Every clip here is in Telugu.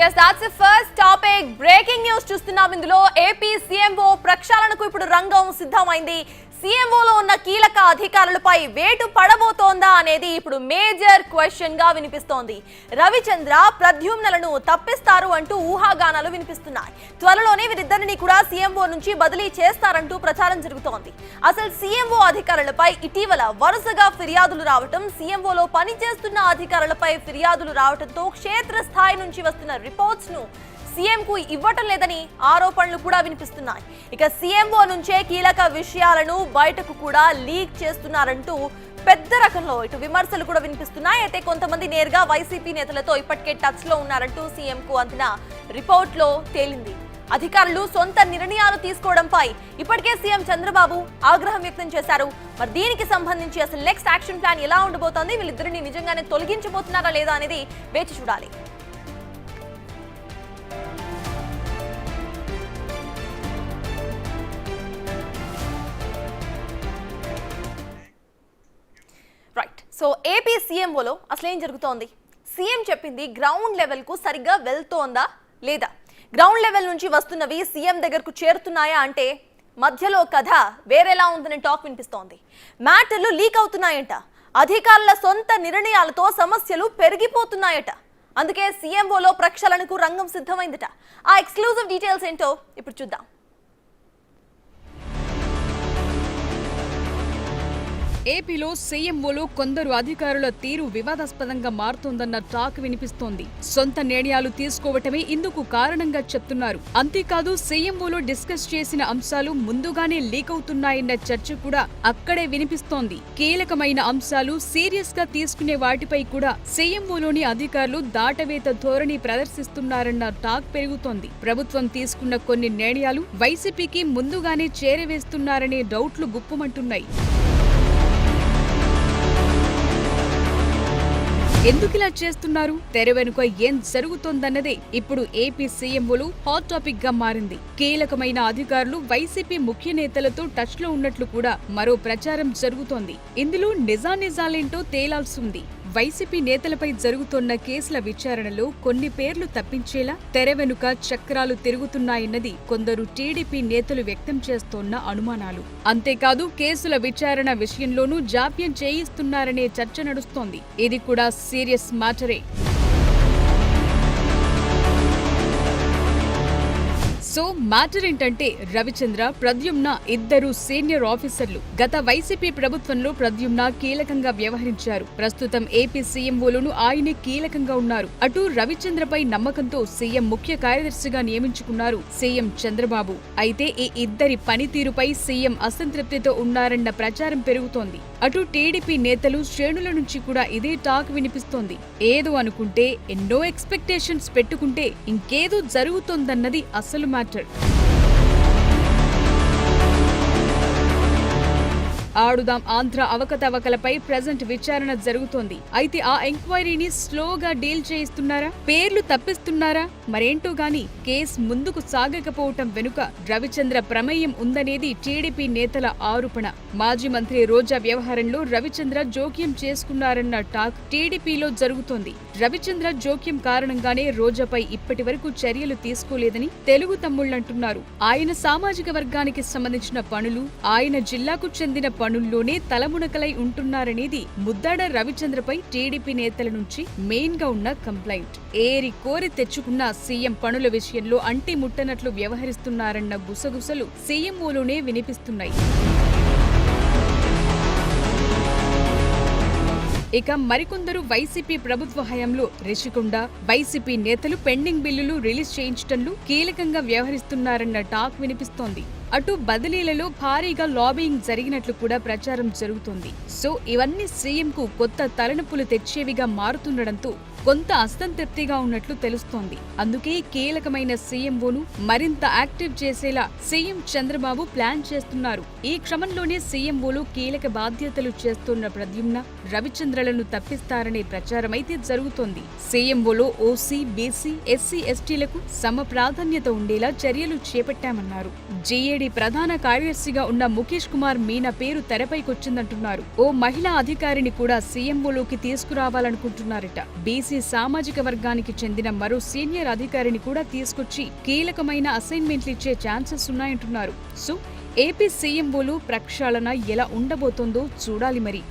Yes, that's the first topic. Breaking news చూస్తున్నాం. ఇందులో ఏపీ సీఎంఓ ప్రక్షాళనకు ఇప్పుడు రంగం సిద్ధమైంది. సీఎంఓలో ఉన్న కీలక అధికారులపై వేటు పడబోతోందా అనేది ఇప్పుడు మేజర్ క్వశ్చన్ గా వినిపిస్తోంది. రవిచంద్ర ప్రద్యుమ్నలను తప్పిస్తారు అంటూ ఊహాగానాలు వినిపిస్తున్నాయి. త్వరలోనే వీరిద్దరిని కూడా సీఎంఓ నుంచి బదిలీ చేస్తారంటూ ప్రచారం జరుగుతోంది. అసలు సీఎంఓ అధికారులపై ఇటీవల వరుసగా ఫిర్యాదులు రావటం, సీఎంఓలో పనిచేస్తున్న అధికారులపై ఫిర్యాదులు రావటంతో క్షేత్రస్థాయి నుంచి వస్తున్న రిపోర్ట్స్ ను సీఎం కు ఇవ్వటం లేదని ఆరోపణలు కూడా వినిపిస్తున్నాయి. ఇక సీఎంఓ నుంచే కీలక విషయాలను బయటకు కూడా లీక్ చేస్తున్నారంటూ పెద్ద రకంలో ఇటు విమర్శలు కూడా వినిపిస్తున్నాయి. అయితే కొంతమంది నేరుగా వైసీపీ నేతలతో ఇప్పటికే టచ్ లో ఉన్నారంటూ సీఎం కు అందిన రిపోర్ట్ లో తేలింది. అధికారులు సొంత నిర్ణయాలు తీసుకోవడంపై ఇప్పటికే సీఎం చంద్రబాబు ఆగ్రహం వ్యక్తం చేశారు. మరి దీనికి సంబంధించి అసలు నెక్స్ట్ యాక్షన్ ప్లాన్ ఎలా ఉండబోతోంది, వీళ్ళిద్దరిని నిజంగానే తొలగించబోతున్నారా లేదా అనేది వేచి చూడాలి. రైట్, సో ఏపీ సీఎంఓలో అసలు ఏం జరుగుతోంది? సీఎం చెప్పింది గ్రౌండ్ లెవెల్ కు సరిగ్గా వెళ్తోందా లేదా? గ్రౌండ్ లెవెల్ నుంచి వస్తున్నవి సీఎం దగ్గరకు చేరుతున్నాయా అంటే మధ్యలో కథ వేరేలా ఉందని టాక్ వినిపిస్తోంది. మ్యాటర్లు లీక్ అవుతున్నాయంట, అధికారుల సొంత నిర్ణయాలతో సమస్యలు పెరిగిపోతున్నాయట. అందుకే సీఎంఓలో ప్రక్షాళనకు రంగం సిద్ధమైందట. ఆ ఎక్స్క్లూజివ్ డీటెయిల్స్ ఏంటో ఇప్పుడు చూద్దాం. ఏపీలో సీఎంఓలో కొందరు అధికారుల తీరు వివాదాస్పదంగా మారుతోందన్న టాక్ వినిపిస్తోంది. సొంత నిర్ణయాలు తీసుకోవటమే ఇందుకు కారణంగా చెప్తున్నారు. అంతేకాదు సీఎంఓలో డిస్కస్ చేసిన అంశాలు ముందుగానే లీక్ అవుతున్నాయన్న చర్చ కూడా అక్కడే వినిపిస్తోంది. కీలకమైన అంశాలు సీరియస్ గా తీసుకునే వాటిపై కూడా సీఎంఓలోని అధికారులు దాటవేత ధోరణి ప్రదర్శిస్తున్నారన్న టాక్ పెరుగుతోంది. ప్రభుత్వం తీసుకున్న కొన్ని నిర్ణయాలు వైసీపీకి ముందుగానే చేరవేస్తున్నారనే డౌట్లు గుప్పుమంటున్నాయి. ఎందుకిలా చేస్తున్నారు, తెర వెనుక ఏం జరుగుతోందన్నదే ఇప్పుడు ఏపీ సీఎంఓలు హాట్ టాపిక్ గా మారింది. కీలకమైన అధికారులు వైసీపీ ముఖ్య నేతలతో టచ్ లో ఉన్నట్లు కూడా మరో ప్రచారం జరుగుతోంది. ఇందులో నిజానిజాలేంటో తేలాల్సి ఉంది. వైసీపీ నేతలపై జరుగుతోన్న కేసుల విచారణలో కొన్ని పేర్లు తప్పించేలా తెర వెనుక చక్రాలు తిరుగుతున్నాయన్నది కొందరు టీడీపీ నేతలు వ్యక్తం చేస్తోన్న అనుమానాలు. అంతేకాదు కేసుల విచారణ విషయంలోనూ జాప్యం చేయిస్తున్నారనే చర్చ నడుస్తోంది. ఇది కూడా సీరియస్ మ్యాటరే. సో మ్యాటర్ ఏంటంటే రవిచంద్ర, ప్రద్యుమ్న ఇద్దరు సీనియర్ ఆఫీసర్లు. గత వైసీపీ ప్రభుత్వంలో ప్రద్యుమ్న కీలకంగా వ్యవహరించారు. ప్రస్తుతం ఏపీ సీఎంఓలోనూ ఆయనే కీలకంగా ఉన్నారు. అటు రవిచంద్రపై నమ్మకంతో సీఎం ముఖ్య కార్యదర్శిగా నియమించుకున్నారు సీఎం చంద్రబాబు. అయితే ఈ ఇద్దరి పనితీరుపై సీఎం అసంతృప్తితో ఉన్నారన్న ప్రచారం పెరుగుతోంది. అటు టీడీపీ నేతలు, శ్రేణుల నుంచి కూడా ఇదే టాక్ వినిపిస్తోంది. ఏదో అనుకుంటే, ఎన్నో ఎక్స్పెక్టేషన్స్ పెట్టుకుంటే ఇంకేదో జరుగుతోందన్నది అసలు మ్యాటర్. ఆడుదాం ఆంధ్ర అవకతవకలపై ప్రెజెంట్ విచారణ జరుగుతోంది. అయితే ఆ ఎంక్వైరీని స్లోగా డీల్ చేయిస్తున్నారా, పేర్లు తప్పిస్తున్నారా, మరేంటో గాని కేసు ముందుకు సాగకపోవటం వెనుక రవిచంద్ర ప్రమేయం ఉందనేది టీడీపీ నేతల ఆరోపణ. మాజీ మంత్రి రోజా వ్యవహారంలో రవిచంద్ర జోక్యం చేసుకున్నారన్న టాక్ టీడీపీలో జరుగుతోంది. రవిచంద్ర జోక్యం కారణంగానే రోజాపై ఇప్పటి వరకు చర్యలు తీసుకోలేదని తెలుగు తమ్ముళ్లంటున్నారు. ఆయన సామాజిక వర్గానికి సంబంధించిన పనులు, ఆయన జిల్లాకు చెందిన పనుల్లోనే తలమునకలై ఉంటున్నారనేది ముద్దాడ రవిచంద్రపై టీడీపీ నేతల నుంచి మెయిన్ గా ఉన్న కంప్లైంట్. ఏరి కోరి తెచ్చుకున్న సీఎం పనుల విషయంలో అంటి ముట్టనట్లు వ్యవహరిస్తున్నారన్న గుసగుసలు సీఎంఓలోనే వినిపిస్తున్నాయి. ఇక మరికొందరు వైసీపీ ప్రభుత్వ హయాంలో రిషికొండ, వైసీపీ నేతలు పెండింగ్ బిల్లులు రిలీజ్ చేయించడంలో కీలకంగా వ్యవహరిస్తున్నారన్న టాక్ వినిపిస్తోంది. అటు బదిలీలలో భారీగా లాబియింగ్ జరిగినట్లు కూడా ప్రచారం జరుగుతోంది. సో ఇవన్నీ సీఎంకు కొత్త తలనొప్పులు తెచ్చేవిగా మారుతుండడంతో కొంత అసంతృప్తిగా ఉన్నట్లు తెలుస్తోంది. అందుకే కీలకమైన సీఎంఓను మరింత యాక్టివ్ చేసేలా సీఎం చంద్రబాబు ప్లాన్ చేస్తున్నారు. ఈ క్రమంలోనే సీఎంఓలు కీలక బాధ్యతలు చేస్తున్న ప్రద్యుమ్న, రవిచంద్రలను తప్పిస్తారనే ప్రచారమైతే జరుగుతోంది. సీఎంఓలో ఓసీ, బీసీ, ఎస్సీ, ఎస్టీలకు సమ ప్రాధాన్యత ఉండేలా చర్యలు చేపట్టామన్నారు. జీఏడీ టీటీడీ ప్రధాన కార్యదర్శిగా ఉన్న ముఖేష్ కుమార్ మీనా పేరు తెరపైకొచ్చిందంటున్నారు. ఓ మహిళా అధికారిని కూడా సీఎంఓలోకి తీసుకురావాలనుకుంటున్నారట. బీసీ సామాజిక వర్గానికి చెందిన మరో సీనియర్ అధికారిని కూడా తీసుకొచ్చి కీలకమైన అసైన్మెంట్లు ఇచ్చే ఛాన్సెస్ ఉన్నాయంటున్నారు. సో ఏపీ సీఎంఓలు ప్రక్షాళన ఎలా ఉండబోతోందో చూడాలి మరి.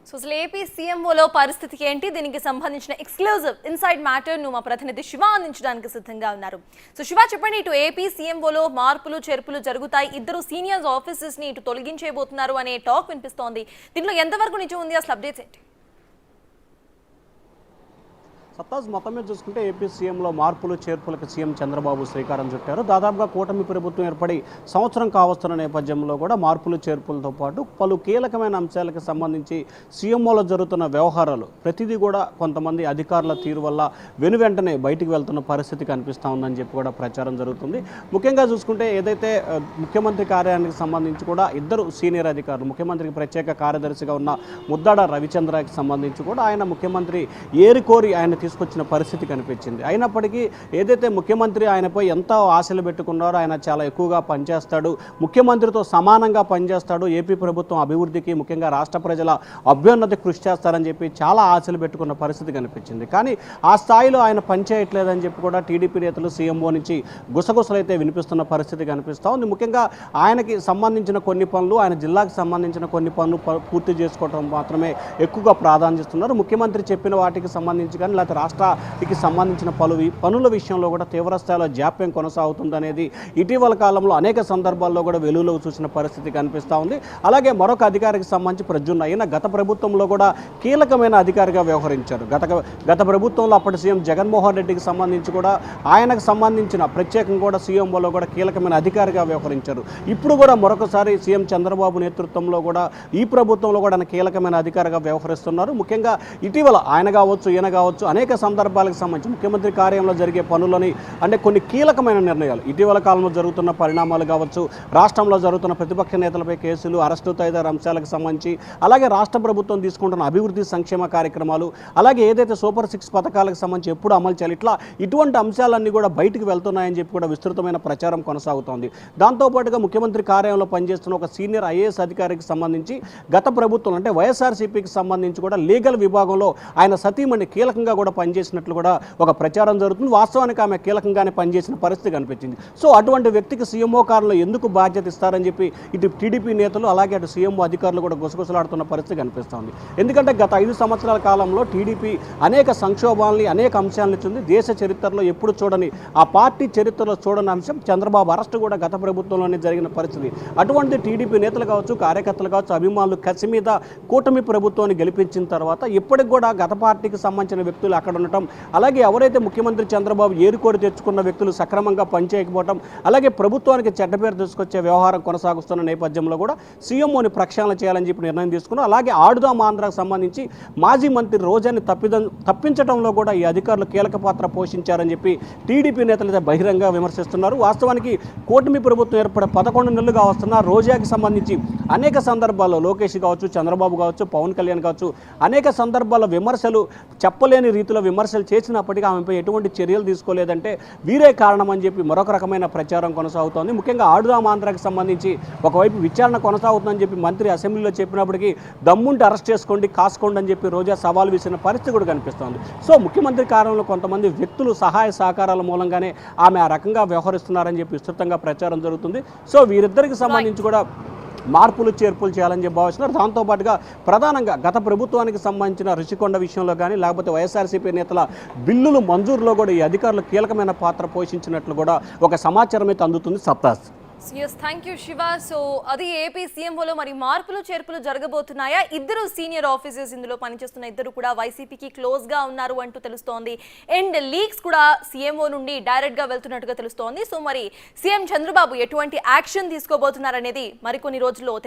సో అసలు ఏపీ సీఎంఓలో పరిస్థితి ఏంటి, దీనికి సంబంధించిన ఎక్స్క్లూజివ్ ఇన్సైడ్ మ్యాటర్ ను మా ప్రతినిధి శివ అందించడానికి సిద్ధంగా ఉన్నారు. సో శివ, చెప్పండి, ఇటు ఏపీ సీఎంఓలో మార్పులు చేర్పులు జరుగుతాయి, ఇద్దరు సీనియర్స్ ఆఫీసర్స్ ని ఇటు తొలగించేయబోతున్నారు అనే టాక్ వినిపిస్తోంది. దీంట్లో ఎంతవరకు నిజం ఉంది, అసలు అప్డేట్స్ ఏంటి? సత్తాజ్, మొత్తం మీద చూసుకుంటే ఏపీ సీఎంలో మార్పులు చేర్పులకు సీఎం చంద్రబాబు శ్రీకారం చుట్టారు. దాదాపుగా కూటమి ప్రభుత్వం ఏర్పడి సంవత్సరం కావస్తున్న నేపథ్యంలో కూడా మార్పులు చేర్పులతో పాటు పలు కీలకమైన అంశాలకు సంబంధించి సీఎంఓలో జరుగుతున్న వ్యవహారాలు ప్రతిదీ కూడా కొంతమంది అధికారుల తీరు వల్ల వెనువెంటనే బయటికి వెళ్తున్న పరిస్థితి కనిపిస్తూ ఉందని చెప్పి కూడా ప్రచారం జరుగుతుంది. ముఖ్యంగా చూసుకుంటే ఏదైతే ముఖ్యమంత్రి కార్యాలయానికి సంబంధించి కూడా ఇద్దరు సీనియర్ అధికారులు, ముఖ్యమంత్రికి ప్రత్యేక కార్యదర్శిగా ఉన్న ముద్దాడ రవిచంద్రకి సంబంధించి కూడా ఆయన ముఖ్యమంత్రి ఏరికోరి ఆయన తీసుకొచ్చిన పరిస్థితి కనిపించింది. అయినప్పటికీ ఏదైతే ముఖ్యమంత్రి ఆయనపై ఎంత ఆశలు పెట్టుకున్నారో, ఆయన చాలా ఎక్కువగా పనిచేస్తాడు, ముఖ్యమంత్రితో సమానంగా పనిచేస్తాడు, ఏపీ ప్రభుత్వం అభివృద్ధికి ముఖ్యంగా రాష్ట్ర ప్రజల అభ్యున్నతి కృషి చేస్తారని చెప్పి చాలా ఆశలు పెట్టుకున్న పరిస్థితి కనిపించింది. కానీ ఆ స్థాయిలో ఆయన పనిచేయట్లేదని చెప్పి కూడా టీడీపీ నేతలు సీఎంఓ నుంచి గుసగుసలైతే వినిపిస్తున్న పరిస్థితి కనిపిస్తూ ఉంది. ముఖ్యంగా ఆయనకి సంబంధించిన కొన్ని పనులు, ఆయన జిల్లాకు సంబంధించిన కొన్ని పనులు పూర్తి చేసుకోవడం మాత్రమే ఎక్కువగా ప్రాధాన్యమిస్తున్నారు. ముఖ్యమంత్రి చెప్పిన వాటికి సంబంధించి కానీ లేకపోతే రాష్ట్రానికి సంబంధించిన పనుల విషయంలో కూడా తీవ్రస్థాయిలో జాప్యం కొనసాగుతుందనేది ఇటీవల కాలంలో అనేక సందర్భాల్లో కూడా వెలుగులోకి చూసిన పరిస్థితి కనిపిస్తూ ఉంది. అలాగే మరొక అధికారికి సంబంధించి ప్రజ్ఞ అయిన గత ప్రభుత్వంలో కూడా కీలకమైన అధికారిగా వ్యవహరించారు. గత ప్రభుత్వంలో అప్పటి సీఎం జగన్మోహన్ రెడ్డికి సంబంధించి కూడా ఆయనకు సంబంధించిన ప్రత్యేకంగా కూడా సీఎంఓలో కూడా కీలకమైన అధికారిగా వ్యవహరించారు. ఇప్పుడు కూడా మరొకసారి సీఎం చంద్రబాబు నేతృత్వంలో కూడా ఈ ప్రభుత్వంలో కూడా ఆయన కీలకమైన అధికారిగా వ్యవహరిస్తున్నారు. ముఖ్యంగా ఇటీవల ఆయన కావచ్చు, ఈయన కావచ్చు, అనేక సందర్భాలకు సంబంధించి ముఖ్యమంత్రి కార్యాలయంలో జరిగే పనులని అంటే కొన్ని కీలకమైన నిర్ణయాలు, ఇటీవల కాలంలో జరుగుతున్న పరిణామాలు కావచ్చు, రాష్ట్రంలో జరుగుతున్న ప్రతిపక్ష నేతలపై కేసులు, అరెస్టు తదితర అంశాలకు సంబంధించి, అలాగే రాష్ట్ర ప్రభుత్వం తీసుకుంటున్న అభివృద్ధి సంక్షేమ కార్యక్రమాలు, అలాగే ఏదైతే సూపర్ 6 పథకాలకు సంబంధించి ఎప్పుడు అమలు చేయాలి, ఇటువంటి అంశాలన్నీ కూడా బయటికి వెళ్తున్నాయని చెప్పి కూడా విస్తృతమైన ప్రచారం కొనసాగుతోంది. దాంతోపాటుగా ముఖ్యమంత్రి కార్యాలయంలో పనిచేస్తున్న ఒక సీనియర్ ఐఏఎస్ అధికారికి సంబంధించి గత ప్రభుత్వం అంటే వైఎస్ఆర్సీపీకి సంబంధించి కూడా లీగల్ విభాగంలో ఆయన సతీమణి కీలకంగా కూడా పనిచేసినట్లు కూడా ఒక ప్రచారం జరుగుతుంది. వాస్తవానికి ఆమె కీలకంగానే పనిచేసిన పరిస్థితి కనిపించింది. సో అటువంటి వ్యక్తికి సీఎంఓ కారులో ఎందుకు బాధ్యత ఇస్తారని చెప్పి ఇటు టీడీపీ నేతలు అలాగే అటు సీఎంఓ అధికారులు కూడా గుసగుసలాడుతున్న పరిస్థితి కనిపిస్తోంది. ఎందుకంటే గత 5 సంవత్సరాల కాలంలో టీడీపీ అనేక సంక్షోభాలని, అనేక అంశాలను ఇచ్చింది. దేశ చరిత్రలో ఎప్పుడు చూడని, ఆ పార్టీ చరిత్రలో చూడని అంశం చంద్రబాబు అరెస్టు కూడా గత ప్రభుత్వంలోనే జరిగిన పరిస్థితి. అటువంటి టీడీపీ నేతలు కావచ్చు, కార్యకర్తలు కావచ్చు, అభిమానులు కసి మీద కూటమి ప్రభుత్వాన్ని గెలిపించిన తర్వాత ఇప్పటికి కూడా గత పార్టీకి సంబంధించిన వ్యక్తులు అక్కడ ఉండటం, అలాగే ఎవరైతే ముఖ్యమంత్రి చంద్రబాబు ఏరుకోరి తెచ్చుకున్న వ్యక్తులు సక్రమంగా పనిచేయకపోవటం, అలాగే ప్రభుత్వానికి చెడ్డ పేరు తీసుకొచ్చే వ్యవహారం కొనసాగుతున్న నేపథ్యంలో కూడా సీఎంఓని ప్రక్షాళన చేయాలని చెప్పి నిర్ణయం తీసుకున్నారు. అలాగే ఆడుదాం ఆంధ్రాకు సంబంధించి మాజీ మంత్రి రోజాని తప్పించడంలో కూడా ఈ అధికారులు కీలక పాత్ర పోషించారని చెప్పి టీడీపీ నేతలు బహిరంగ విమర్శిస్తున్నారు. వాస్తవానికి కూటమి ప్రభుత్వం ఏర్పడే 11 నెలలుగా వస్తున్న రోజాకి సంబంధించి అనేక సందర్భాల్లో లోకేష్ కావచ్చు, చంద్రబాబు కావచ్చు, పవన్ కళ్యాణ్ కావచ్చు, అనేక సందర్భాల్లో విమర్శలు చెప్పలేని రీతిలో విమర్శలు చేసినప్పటికీ ఆమెపై ఎటువంటి చర్యలు తీసుకోలేదంటే వీరే కారణం అని చెప్పి మరొక రకమైన ప్రచారం కొనసాగుతోంది. ముఖ్యంగా ఆడుదాం ఆంధ్రాకి సంబంధించి ఒకవైపు విచారణ కొనసాగుతుందని చెప్పి మంత్రి అసెంబ్లీలో చెప్పినప్పటికీ దమ్ముంటే అరెస్ట్ చేసుకోండి, కాసుకోండి అని చెప్పి రోజా సవాల్ విసిరిన పరిస్థితి కూడా కనిపిస్తోంది. సో ముఖ్యమంత్రి కార్యాలయంలో కొంతమంది వ్యక్తులు సహాయ సహకారాల మూలంగానే ఆమె ఆ రకంగా వ్యవహరిస్తున్నారని చెప్పి విస్తృతంగా ప్రచారం జరుగుతుంది. సో వీరిద్దరికి సంబంధించి కూడా మార్పులు చేర్పులు చేయాలని చెప్పి భావిస్తున్నారు. దాంతోపాటుగా ప్రధానంగా గత ప్రభుత్వానికి సంబంధించిన రుషికొండ విషయంలో కానీ లేకపోతే వైఎస్ఆర్సీపీ నేతల బిల్లులు మంజూరులో కూడా ఈ అధికారులు కీలకమైన పాత్ర పోషించినట్లు కూడా ఒక సమాచారం అయితే అందుతుంది. సత్తాజ్. Yes, thank you, Shiva. So, అది ఏపీ సీఎంఓలో మరి మార్పులు చేర్పులు జరగబోతున్నాయా? ఇద్దరు సీనియర్ ఆఫీసర్స్ ఇందులో పనిచేస్తున్న ఇద్దరు కూడా వైసీపీకి క్లోజ్ గా ఉన్నారు అంటూ తెలుస్తోంది. అండ్ లీక్స్ కూడా సీఎంఓ నుండి డైరెక్ట్ గా వెళ్తున్నట్టుగా తెలుస్తోంది. సో మరి సీఎం చంద్రబాబు ఎటువంటి యాక్షన్ తీసుకోబోతున్నారనేది మరికొన్ని రోజుల్లో